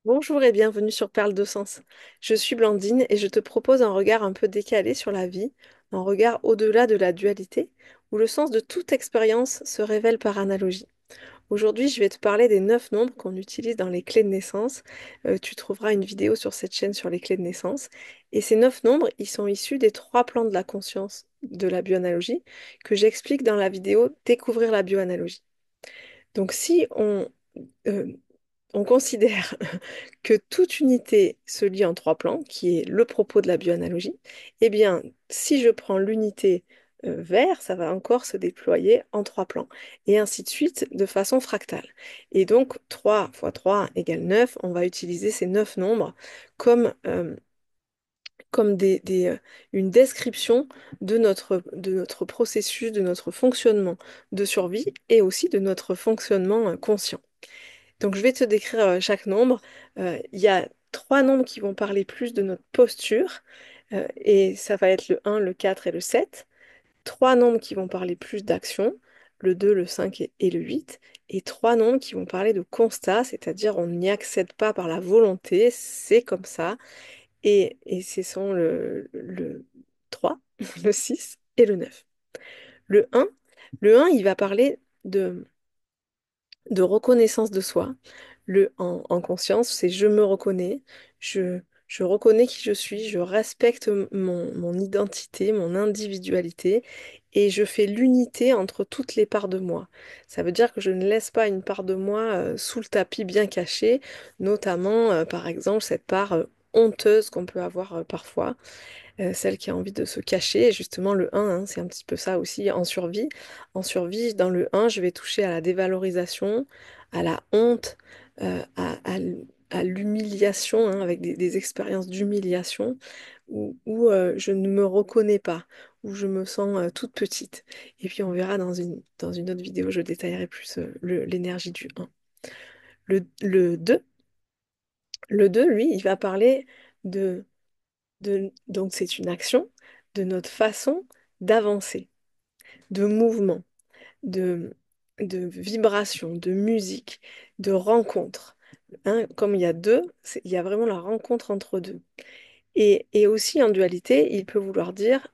Bonjour et bienvenue sur Perle de Sens. Je suis Blandine et je te propose un regard un peu décalé sur la vie, un regard au-delà de la dualité, où le sens de toute expérience se révèle par analogie. Aujourd'hui, je vais te parler des 9 nombres qu'on utilise dans les clés de naissance. Tu trouveras une vidéo sur cette chaîne sur les clés de naissance. Et ces 9 nombres, ils sont issus des 3 plans de la conscience de la bioanalogie que j'explique dans la vidéo Découvrir la bioanalogie. Donc si euh, on considère que toute unité se lie en 3 plans, qui est le propos de la bioanalogie, eh bien, si je prends l'unité vert, ça va encore se déployer en 3 plans, et ainsi de suite de façon fractale. Et donc, 3 fois 3 égale 9, on va utiliser ces 9 nombres comme, comme une description de notre processus, de notre fonctionnement de survie, et aussi de notre fonctionnement conscient. Donc, je vais te décrire chaque nombre. Il y a 3 nombres qui vont parler plus de notre posture, et ça va être le 1, le 4 et le 7. 3 nombres qui vont parler plus d'action, le 2, le 5 et le 8. Et 3 nombres qui vont parler de constat, c'est-à-dire on n'y accède pas par la volonté, c'est comme ça. Et ce sont le 3, le 6 et le 9. Le 1, il va parler de reconnaissance de soi. En conscience, c'est je me reconnais, je reconnais qui je suis, je respecte mon identité, mon individualité, et je fais l'unité entre toutes les parts de moi. Ça veut dire que je ne laisse pas une part de moi sous le tapis bien cachée, notamment par exemple cette part honteuse qu'on peut avoir parfois, celle qui a envie de se cacher. Et justement, le 1, hein, c'est un petit peu ça aussi en survie. En survie, dans le 1, je vais toucher à la dévalorisation, à la honte, à l'humiliation, hein, avec des expériences d'humiliation où je ne me reconnais pas, où je me sens toute petite. Et puis on verra dans une autre vidéo, je détaillerai plus l'énergie du 1. Le 2, lui, il va parler donc c'est une action, de notre façon d'avancer, de mouvement, de, de vibration, de musique, de rencontre. Hein, comme il y a deux, il y a vraiment la rencontre entre deux. Et aussi en dualité, il peut vouloir dire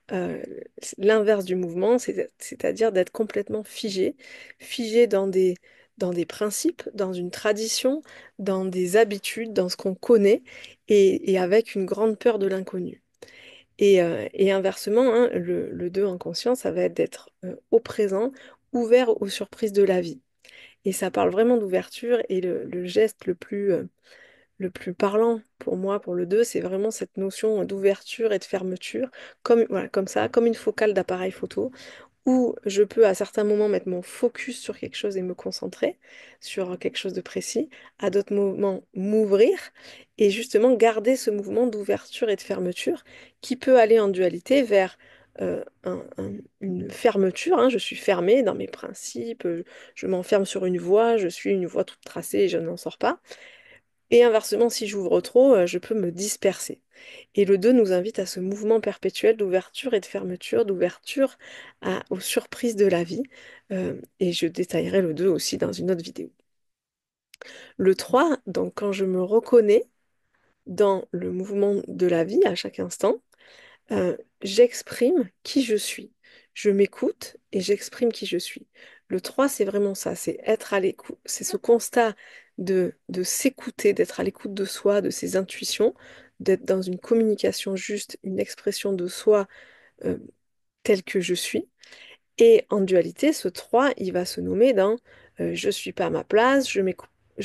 l'inverse du mouvement, c'est-à-dire d'être complètement figé, figé dans des principes, dans une tradition, dans des habitudes, dans ce qu'on connaît, et avec une grande peur de l'inconnu. Et inversement, hein, le 2 en conscience, ça va être d'être au présent, ouvert aux surprises de la vie. Et ça parle vraiment d'ouverture, et le geste le plus parlant pour moi, pour le 2, c'est vraiment cette notion d'ouverture et de fermeture, comme, voilà, comme ça, comme une focale d'appareil photo, où je peux à certains moments mettre mon focus sur quelque chose et me concentrer sur quelque chose de précis, à d'autres moments m'ouvrir et justement garder ce mouvement d'ouverture et de fermeture qui peut aller en dualité vers une fermeture, hein, je suis fermée dans mes principes, je m'enferme sur une voie, je suis une voie toute tracée et je n'en sors pas. Et inversement, si j'ouvre trop, je peux me disperser. Et le 2 nous invite à ce mouvement perpétuel d'ouverture et de fermeture, d'ouverture aux surprises de la vie. Et je détaillerai le 2 aussi dans une autre vidéo. Le 3, donc quand je me reconnais dans le mouvement de la vie à chaque instant, j'exprime qui je suis. Je m'écoute et j'exprime qui je suis. Le 3, c'est vraiment ça, c'est être à l'écoute, c'est ce constat de s'écouter, d'être à l'écoute de soi, de ses intuitions, d'être dans une communication juste, une expression de soi euh, telle que je suis. Et en dualité, ce 3, il va se nommer dans je suis pas à ma place, je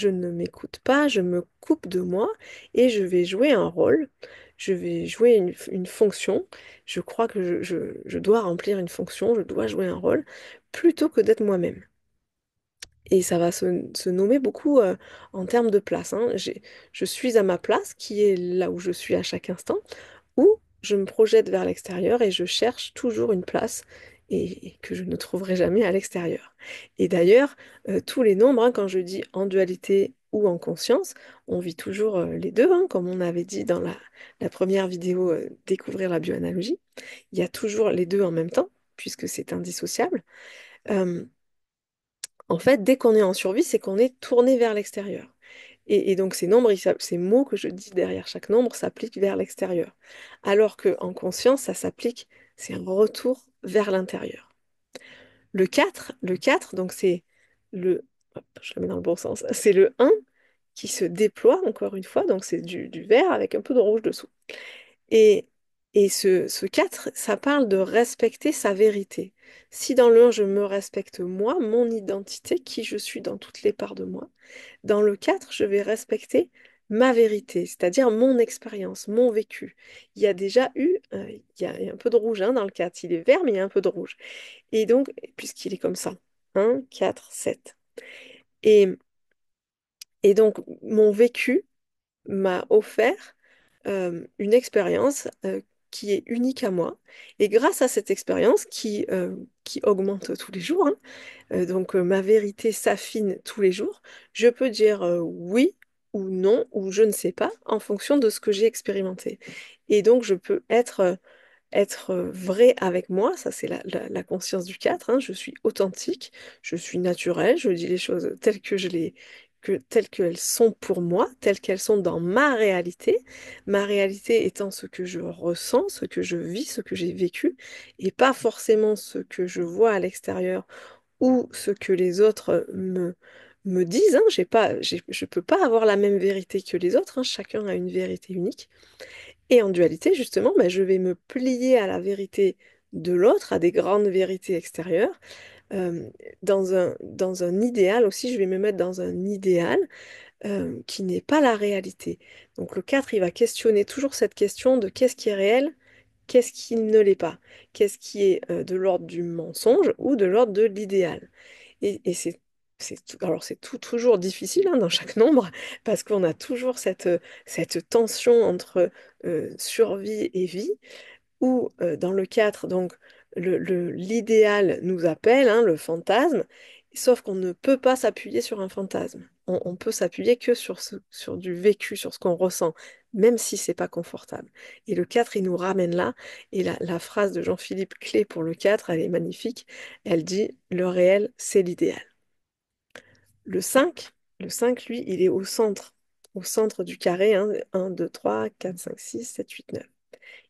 ne m'écoute pas, je me coupe de moi et je vais jouer un rôle, je vais jouer une fonction. Je crois que je dois remplir une fonction, je dois jouer un rôle plutôt que d'être moi-même. Et ça va se nommer beaucoup en termes de place, hein. Je suis à ma place, qui est là où je suis à chaque instant, ou je me projette vers l'extérieur et je cherche toujours une place et que je ne trouverai jamais à l'extérieur. Et d'ailleurs, tous les nombres, hein, quand je dis en dualité ou en conscience, on vit toujours les deux, hein, comme on avait dit dans la première vidéo Découvrir la bioanalogie. Il y a toujours les deux en même temps, puisque c'est indissociable. Euh, en fait, dès qu'on est en survie, c'est qu'on est tourné vers l'extérieur. Et donc ces nombres, ces mots que je dis derrière chaque nombre s'appliquent vers l'extérieur. Alors qu'en conscience, ça s'applique, c'est un retour vers l'intérieur. Le quatre donc c'est le, hop, je le mets dans le bon sens, c'est le un qui se déploie encore une fois, donc c'est du vert avec un peu de rouge dessous. Et, et ce 4 ça parle de respecter sa vérité. Si dans le un je me respecte moi, mon identité, qui je suis dans toutes les parts de moi, dans le 4 je vais respecter ma vérité, c'est-à-dire mon expérience, mon vécu. Il y a déjà eu, il y a un peu de rouge hein, dans le 4. Il est vert, mais il y a un peu de rouge. Et donc, puisqu'il est comme ça, 1, 4, 7. Et, et donc, mon vécu m'a offert une expérience qui est unique à moi. Et grâce à cette expérience qui augmente tous les jours, hein, donc ma vérité s'affine tous les jours, je peux dire oui ou non ou je ne sais pas en fonction de ce que j'ai expérimenté. Et donc je peux être vrai avec moi, ça c'est la conscience du 4, hein, je suis authentique, je suis naturelle, je dis les choses telles que telles qu'elles sont pour moi, telles qu'elles sont dans ma réalité étant ce que je ressens, ce que je vis, ce que j'ai vécu, et pas forcément ce que je vois à l'extérieur ou ce que les autres me disent, hein. Je peux pas avoir la même vérité que les autres, hein, chacun a une vérité unique. Et en dualité, justement, bah, je vais me plier à la vérité de l'autre, à des grandes vérités extérieures. Euh, dans un idéal aussi, je vais me mettre dans un idéal qui n'est pas la réalité. Donc le 4 il va questionner toujours cette question de qu'est-ce qui est réel, qu'est-ce qui ne l'est pas, qu'est-ce qui est de l'ordre du mensonge ou de l'ordre de l'idéal. Et alors c'est toujours difficile hein, dans chaque nombre, parce qu'on a toujours cette tension entre survie et vie, ou dans le 4 donc l'idéal nous appelle, hein, le fantasme, sauf qu'on ne peut pas s'appuyer sur un fantasme. On peut s'appuyer que sur du vécu, sur ce qu'on ressent, même si c'est pas confortable. Et le 4 il nous ramène là, et la phrase de Jean-Philippe Clé pour le 4 elle est magnifique. Elle dit, le réel, c'est l'idéal. Le cinq, lui, il est au centre du carré, hein, 1, 2, 3, 4, 5, 6, 7, 8, 9.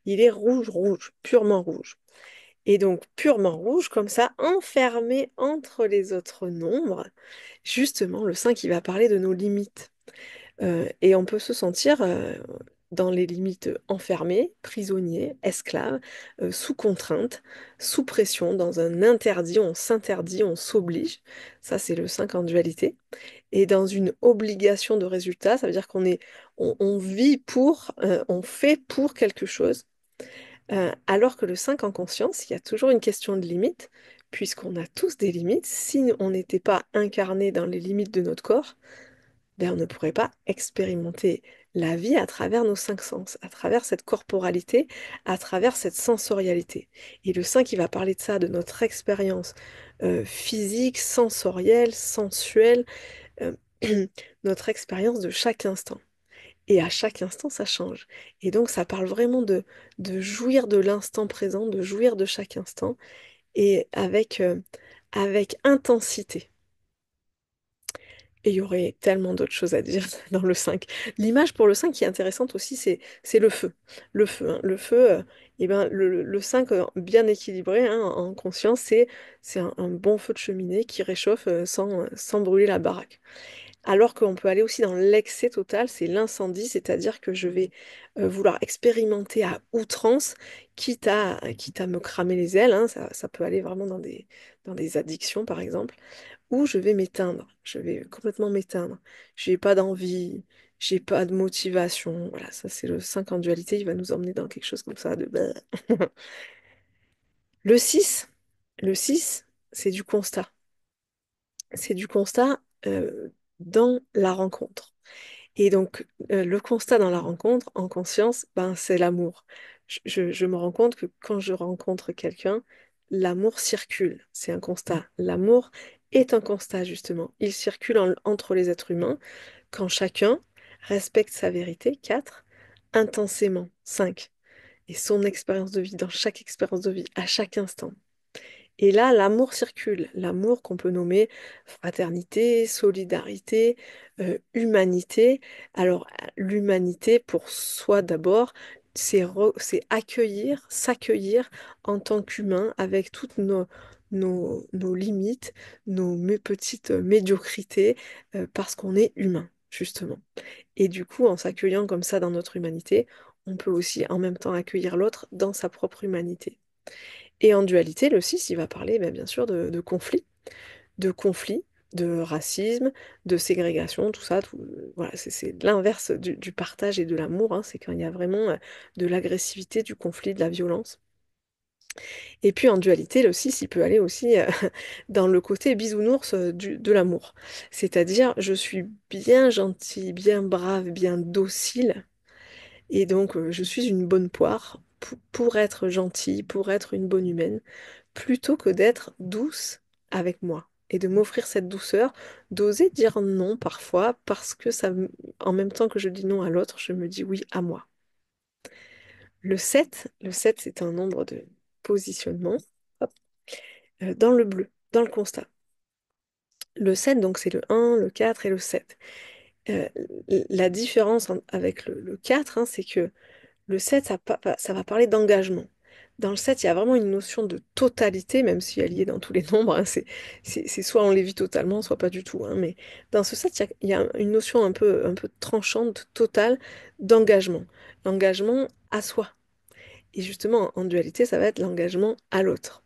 Il est rouge, rouge, purement rouge. Et donc, purement rouge, comme ça, enfermé entre les autres nombres, justement, le 5 il va parler de nos limites. Et on peut se sentir dans les limites enfermés, prisonniers, esclaves, sous contrainte, sous pression, dans un interdit, on s'interdit, on s'oblige. Ça, c'est le 5 en dualité. Et dans une obligation de résultat, ça veut dire on vit pour, on fait pour quelque chose. Alors que le 5 en conscience, il y a toujours une question de limite, puisqu'on a tous des limites. Si on n'était pas incarné dans les limites de notre corps, ben, on ne pourrait pas expérimenter la vie à travers nos cinq sens, à travers cette corporalité, à travers cette sensorialité. Et le 5 il va parler de ça, de notre expérience physique, sensorielle, sensuelle, euh, notre expérience de chaque instant. Et à chaque instant, ça change. Et donc, ça parle vraiment de jouir de l'instant présent, de jouir de chaque instant, et avec intensité. Et il y aurait tellement d'autres choses à dire dans le 5. L'image pour le 5 qui est intéressante aussi, c'est le feu. Le feu, hein. Le feu, eh ben, le 5 bien équilibré hein, en conscience, c'est un bon feu de cheminée qui réchauffe sans brûler la baraque. Alors qu'on peut aller aussi dans l'excès total, c'est l'incendie, c'est-à-dire que je vais vouloir expérimenter à outrance, quitte à me cramer les ailes, hein, ça peut aller vraiment dans des addictions par exemple, ou je vais m'éteindre, je vais complètement m'éteindre. J'ai pas d'envie, j'ai pas de motivation, voilà, ça c'est le 5 en dualité, il va nous emmener dans quelque chose comme ça de... Le 6, le 6, c'est du constat. C'est du constat dans la rencontre. Et donc, le constat dans la rencontre, en conscience, ben, c'est l'amour. Je me rends compte que quand je rencontre quelqu'un, l'amour circule. C'est un constat. L'amour est un constat, justement. Il circule entre les êtres humains quand chacun respecte sa vérité, 4, intensément, 5, et son expérience de vie dans chaque expérience de vie, à chaque instant. Et là, l'amour circule, l'amour qu'on peut nommer fraternité, solidarité, humanité. Alors, l'humanité, pour soi d'abord, c'est accueillir, s'accueillir en tant qu'humain avec toutes nos limites, petites médiocrités, parce qu'on est humain, justement. Et du coup, en s'accueillant comme ça dans notre humanité, on peut aussi en même temps accueillir l'autre dans sa propre humanité. Et en dualité, le 6, il va parler bien sûr de conflits, de racisme, de ségrégation, tout ça. Voilà, c'est l'inverse du partage et de l'amour, hein, c'est quand il y a vraiment de l'agressivité, du conflit, de la violence. Et puis en dualité, le 6, il peut aller aussi dans le côté bisounours de l'amour. C'est-à-dire, je suis bien gentil, bien brave, bien docile, et donc je suis une bonne poire pour être gentille, pour être une bonne humaine plutôt que d'être douce avec moi et de m'offrir cette douceur, d'oser dire non parfois parce que en même temps que je dis non à l'autre, je me dis oui à moi. Le sept, c'est un nombre de positionnement. Hop, dans le bleu, dans le constat. Le 7, donc c'est le 1, le 4 et le 7. Euh, la différence avec le 4, hein, c'est que le 7, ça va parler d'engagement. Dans le 7, il y a vraiment une notion de totalité, même si elle y est dans tous les nombres, hein. C'est soit on les vit totalement, soit pas du tout, hein. Mais dans ce 7, il y a une notion un peu tranchante, totale, d'engagement. L'engagement à soi. Et justement, en dualité, ça va être l'engagement à l'autre.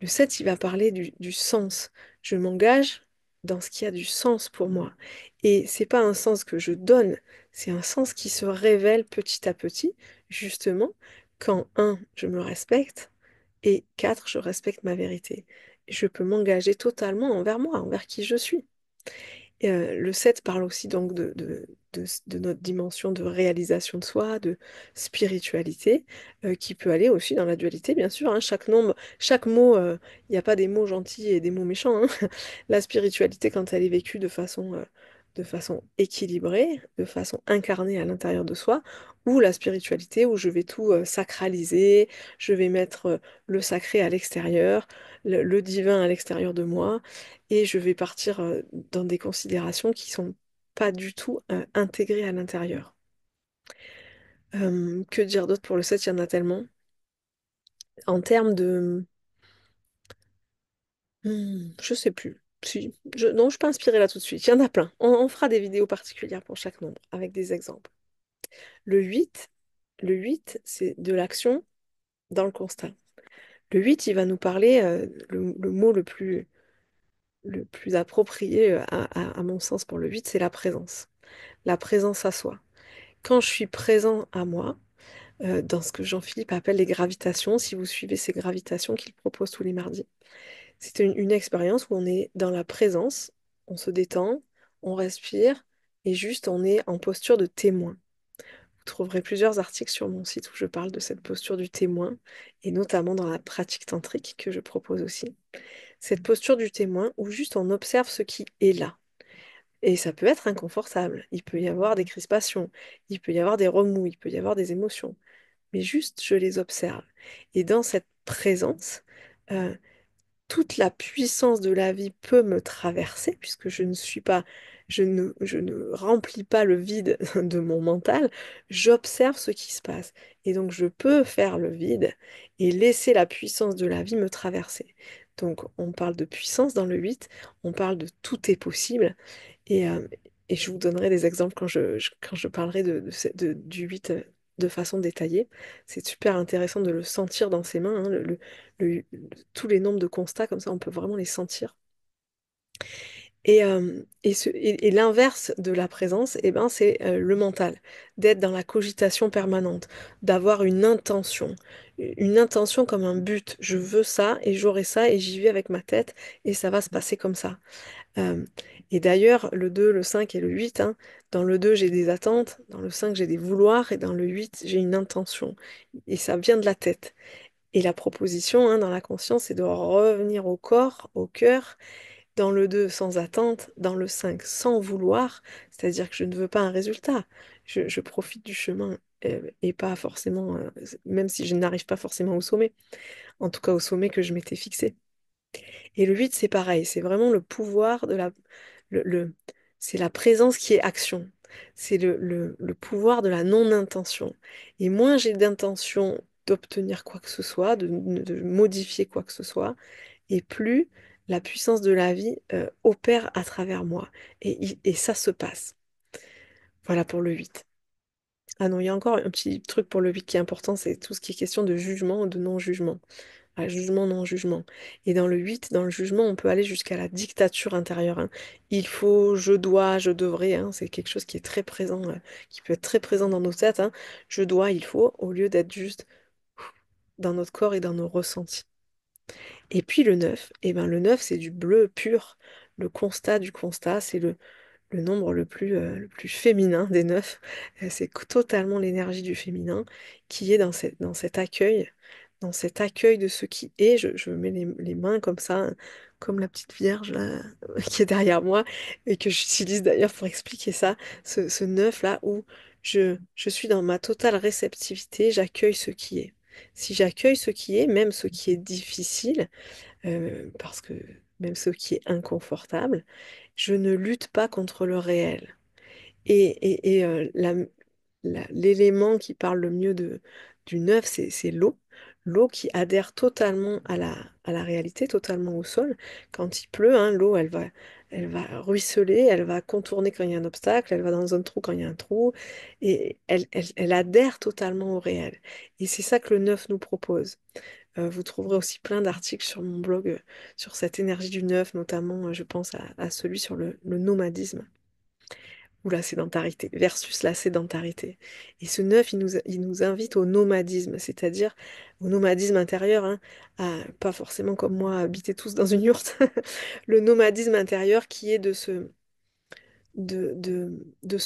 Le 7, il va parler du sens. Je m'engage dans ce qui a du sens pour moi. Et c'est pas un sens que je donne, c'est un sens qui se révèle petit à petit, justement, quand je me respecte, et 4, je respecte ma vérité. Je peux m'engager totalement envers moi, envers qui je suis. Le 7 parle aussi donc de notre dimension de réalisation de soi, de spiritualité, qui peut aller aussi dans la dualité, bien sûr, hein. Chaque nombre, chaque mot, il n'y a pas des mots gentils et des mots méchants, hein. La spiritualité, quand elle est vécue de façon équilibrée, de façon incarnée à l'intérieur de soi, ou la spiritualité où je vais tout sacraliser, je vais mettre le sacré à l'extérieur, le divin à l'extérieur de moi, et je vais partir dans des considérations qui sont pas du tout intégrées à l'intérieur. Que dire d'autre pour le 7? Il y en a tellement. En termes de... je sais plus. Si, non, je suis pas inspirée là tout de suite. Il y en a plein. On fera des vidéos particulières pour chaque nombre, avec des exemples. Le 8, le 8, c'est de l'action dans le constat. Le 8, il va nous parler, le mot le plus approprié à mon sens pour le 8, c'est la présence. La présence à soi. Quand je suis présent à moi, dans ce que Jean-Philippe appelle les gravitations, si vous suivez ces gravitations qu'il propose tous les mardis, c'est une expérience où on est dans la présence, on se détend, on respire, et juste on est en posture de témoin. Vous trouverez plusieurs articles sur mon site où je parle de cette posture du témoin, et notamment dans la pratique tantrique que je propose aussi. Cette posture du témoin où juste on observe ce qui est là. Et ça peut être inconfortable, il peut y avoir des crispations, il peut y avoir des remous, il peut y avoir des émotions, mais juste je les observe. Et dans cette présence, euh, toute la puissance de la vie peut me traverser, puisque je ne remplis pas le vide de mon mental, j'observe ce qui se passe. Et donc je peux faire le vide et laisser la puissance de la vie me traverser. Donc on parle de puissance dans le 8, on parle de tout est possible, et, euh, et je vous donnerai des exemples quand je parlerai du 8 de façon détaillée. C'est super intéressant de le sentir dans ses mains, hein, le- tous les nombres de constats, comme ça on peut vraiment les sentir. Et l'inverse de la présence, eh ben, c'est le mental, d'être dans la cogitation permanente, d'avoir une intention comme un but. Je veux ça et j'aurai ça et j'y vais avec ma tête et ça va se passer comme ça. Euh, et d'ailleurs, le 2, le 5 et le 8, hein, dans le 2, j'ai des attentes, dans le 5, j'ai des vouloirs, et dans le 8, j'ai une intention. Et ça vient de la tête. Et la proposition, hein, dans la conscience, c'est de revenir au corps, au cœur, dans le 2, sans attente, dans le 5, sans vouloir, c'est-à-dire que je ne veux pas un résultat. Je profite du chemin, et pas forcément, même si je n'arrive pas forcément au sommet, en tout cas au sommet que je m'étais fixé. Et le 8 c'est pareil, c'est vraiment le pouvoir de la... c'est la présence qui est action. C'est le pouvoir de la non-intention. Et moins j'ai d'intention d'obtenir quoi que ce soit, de modifier quoi que ce soit, et plus la puissance de la vie opère à travers moi. Et ça se passe. Voilà pour le 8. Ah non, il y a encore un petit truc pour le 8 qui est important, c'est tout ce qui est question de jugement ou de non-jugement. Ah, jugement, non-jugement. Et dans le 8, dans le jugement, on peut aller jusqu'à la dictature intérieure, hein. Il faut, je dois, je devrais, hein. C'est quelque chose qui est très présent, qui peut être très présent dans nos têtes, hein. Je dois, il faut, au lieu d'être juste dans notre corps et dans nos ressentis. Et puis le 9, eh ben le 9 c'est du bleu pur. Le constat du constat, c'est le nombre le plus féminin des 9. C'est totalement l'énergie du féminin qui est dans cet accueil de ce qui est. Je mets les mains comme ça, hein, comme la petite vierge là, qui est derrière moi, et que j'utilise d'ailleurs pour expliquer ça, ce 9 là où je suis dans ma totale réceptivité, j'accueille ce qui est. Si j'accueille ce qui est, même ce qui est difficile, parce que même ce qui est inconfortable, je ne lutte pas contre le réel. L'élément qui parle le mieux du neuf, c'est l'eau. L'eau qui adhère totalement à la réalité, totalement au sol. Quand il pleut, hein, l'eau, elle va ruisseler, elle va contourner quand il y a un obstacle, elle va dans un trou quand il y a un trou, et elle adhère totalement au réel. Et c'est ça que le neuf nous propose. Vous trouverez aussi plein d'articles sur mon blog sur cette énergie du neuf, notamment, je pense à celui sur le nomadisme ou la sédentarité versus la sédentarité. Et ce neuf, il nous invite au nomadisme, c'est-à-dire au nomadisme intérieur, hein, pas forcément comme moi, habiter tous dans une yourte, le nomadisme intérieur qui est de se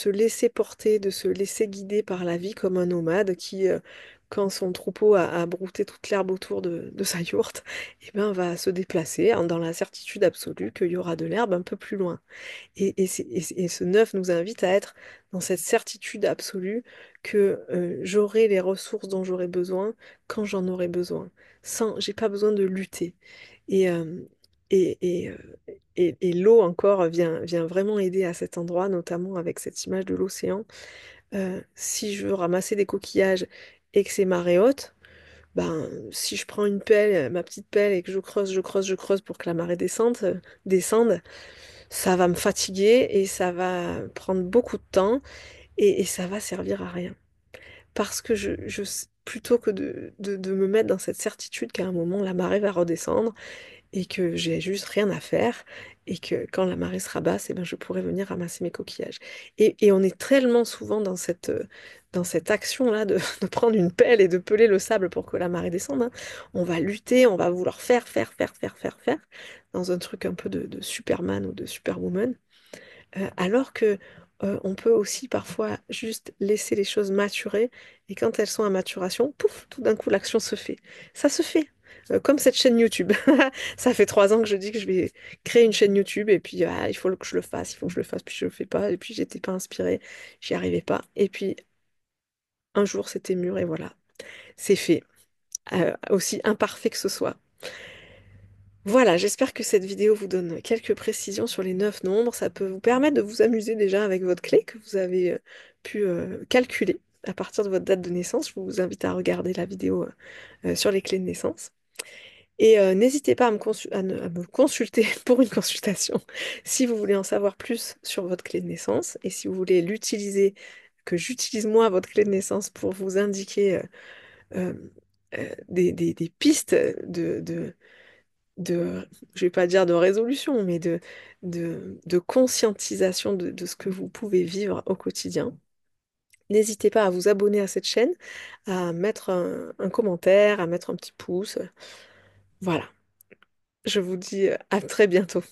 laisser porter, de se laisser guider par la vie comme un nomade qui, quand son troupeau a brouté toute l'herbe autour de sa yourte, eh ben, va se déplacer hein, dans la certitude absolue qu'il y aura de l'herbe un peu plus loin. Et ce neuf nous invite à être dans cette certitude absolue que j'aurai les ressources dont j'aurai besoin quand j'en aurai besoin. J'ai pas besoin de lutter. Et, euh, et, et, euh, et l'eau encore vient vraiment aider à cet endroit, notamment avec cette image de l'océan. Si je veux ramasser des coquillages et que c'est marée haute, ben, si je prends une pelle, ma petite pelle, et que je creuse pour que la marée descende, ça va me fatiguer et ça va prendre beaucoup de temps et ça va servir à rien. Parce que plutôt que de me mettre dans cette certitude qu'à un moment la marée va redescendre et que j'ai juste rien à faire et que quand la marée sera basse, eh ben, je pourrai venir ramasser mes coquillages. Et on est tellement souvent dans cette action-là de, de prendre une pelle et de peler le sable pour que la marée descende, hein. On va lutter, on va vouloir faire, dans un truc un peu de Superman ou de Superwoman. Alors que on peut aussi parfois juste laisser les choses maturer et quand elles sont à maturation, pouf, tout d'un coup l'action se fait. Ça se fait. Comme cette chaîne YouTube. Ça fait 3 ans que je dis que je vais créer une chaîne YouTube et puis il faut que je le fasse, il faut que je le fasse, puis je le fais pas et puis j'étais pas inspirée, j'y arrivais pas et puis un jour c'était mûr et voilà, c'est fait. Aussi imparfait que ce soit. Voilà, j'espère que cette vidéo vous donne quelques précisions sur les 9 nombres. Ça peut vous permettre de vous amuser déjà avec votre clé que vous avez pu calculer à partir de votre date de naissance. Je vous invite à regarder la vidéo sur les clés de naissance. Et n'hésitez pas à me consulter pour une consultation si vous voulez en savoir plus sur votre clé de naissance et si vous voulez l'utiliser, que j'utilise moi votre clé de naissance pour vous indiquer euh, des pistes je vais pas dire de résolution, mais de conscientisation de ce que vous pouvez vivre au quotidien. N'hésitez pas à vous abonner à cette chaîne, à mettre un commentaire, à mettre un petit pouce. Voilà, je vous dis à très bientôt.